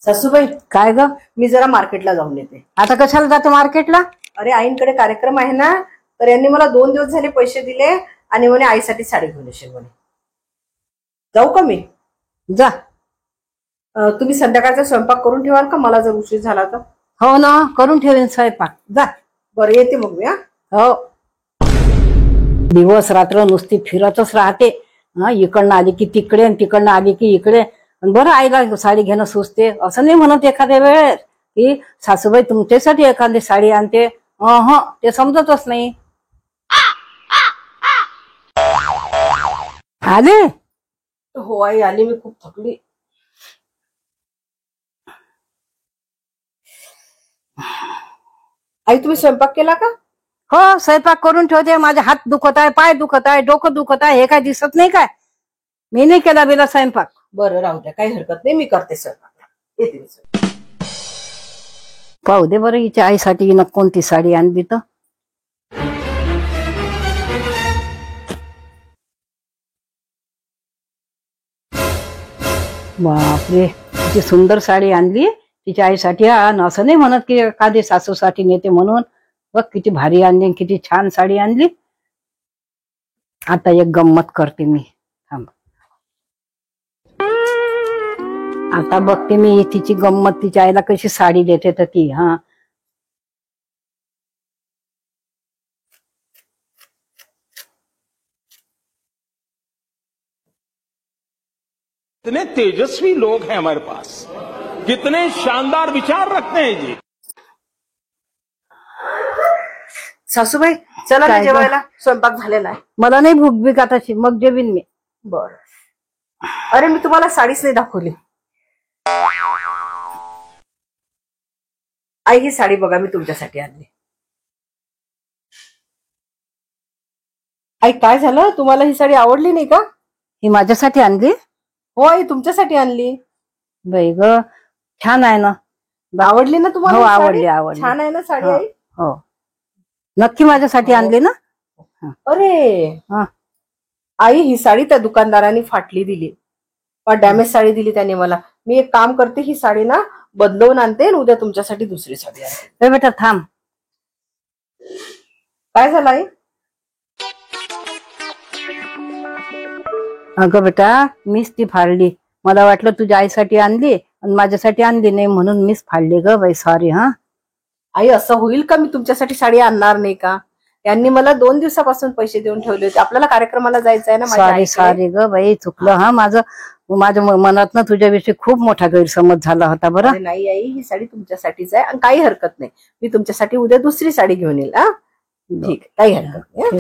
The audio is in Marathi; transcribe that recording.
सासूबाई, काय ग? मी जरा मार्केटला जाऊन येते. आता कशाला जाते मार्केटला? अरे आईंकडे कार्यक्रम आहे ना, तर यांनी मला 2 दिवस झाले पैसे दिले आणि म्हणे आईसाठी साडी घेऊन येशील म्हणे. जाऊ का मी? जा. तुम्ही संध्याकाळचा स्वयंपाक करून ठेवाल का, मला जर उशीर झाला तर? हो ना, करून ठेवेन स्वयंपाक. जा. बरं, येते मग मी. हो, दिवस रात्र नुसती फिरतच राहते. इकडनं आली की तिकडे आणि तिकडनं आली की इकडे. बरं, आईला साडी घेणं सुचते असं नाही म्हणत एखाद्या वेळेस की सासूबाई तुमच्यासाठी एखादी साडी आणते. ते समजतच नाही. आले? हो आई, आली. मी खूप थकली. आई, तुम्ही स्वयंपाक केला का? हो, स्वयंपाक करून ठेवते. माझे हात दुखत आहे, पाय दुखत आहे, डोकं दुखत आहे. हे काय दिसत नाही काय? मी नाही केला बिला स्वयंपाक. बरं, राहू द्या, काही हरकत नाही. मी करते स्वयंपाक. येते मी स्वयंपाक. पाहू दे बरं, हिच्या आईसाठी हिनं कोणती साडी आणली तर. बापरे, तिची सुंदर साडी आणली तिच्या आईसाठी. असं नाही म्हणत की एखादी सासूसाठी नेते म्हणून. बघ किती भारी आणली, किती छान साडी आणली. आता एक गंमत करते मी. थांब, आता बघते मी तिची गंमत. तिच्या आईला कशी साडी देते तर ती. कितने तेजस्वी लोग हैं हमारे पास, कितने शानदार विचार रखते हैं जी. सासूबाई, चला ना काय ग? जेवायला. स्वयंपाक झालेला आहे. मला नाही भूक बिक आताची, मग जेवीन मी. बर. अरे, मी तुम्हाला साडीच नाही दाखवली. आई, ही साडी बघा, मी तुमच्यासाठी आणली. आई, काय झालं? तुम्हाला ही साडी आवडली नाही का? ही माझ्यासाठी आणली? हो आई, तुमच्यासाठी आणली. बाई ग, छान आहे ना. आवडली ना तुम्हाला? हो, ही साडी? आवडली आवडली. छान आहे ना साडी हो, आई? हो, नक्की माझ्यासाठी आणली ना? अरे हा. आई, ही साडी त्या दुकानदारांनी फाटली दिली, डॅमेज साडी दिली त्याने मला. मी एक काम करते, ही साडी ना बदलवून आणते आणि उद्या तुमच्यासाठी दुसरी साडी आणते. बेटा थांब. काय झालं आई? अगं बेटा, मीच ती फाडली. मला वाटलं तुझ्या आईसाठी आणली आणि माझ्यासाठी आणली नाही, म्हणून मीच फाडली ग बाई. सॉरी. आई, असं होईल का? मी तुमच्यासाठी साडी आणणार नाही का? यांनी मला 2 दिवसापासून पैसे देऊन ठेवले होते. आपल्याला कार्यक्रमाला जायचं आहे ना माझ्या सॉरी आईकडे. सॉरी ग बाई, चुकलं. माझ्या मनात ना तुझ्याविषयी खूप मोठा गैरसमज झाला होता बरं. अरे नाही आई, ही साडी तुमच्यासाठीच आहे आणि काही हरकत नाही. मी तुमच्यासाठी उद्या दुसरी साडी घेऊन येईल. ठीक आहे, काही हरकत नाही.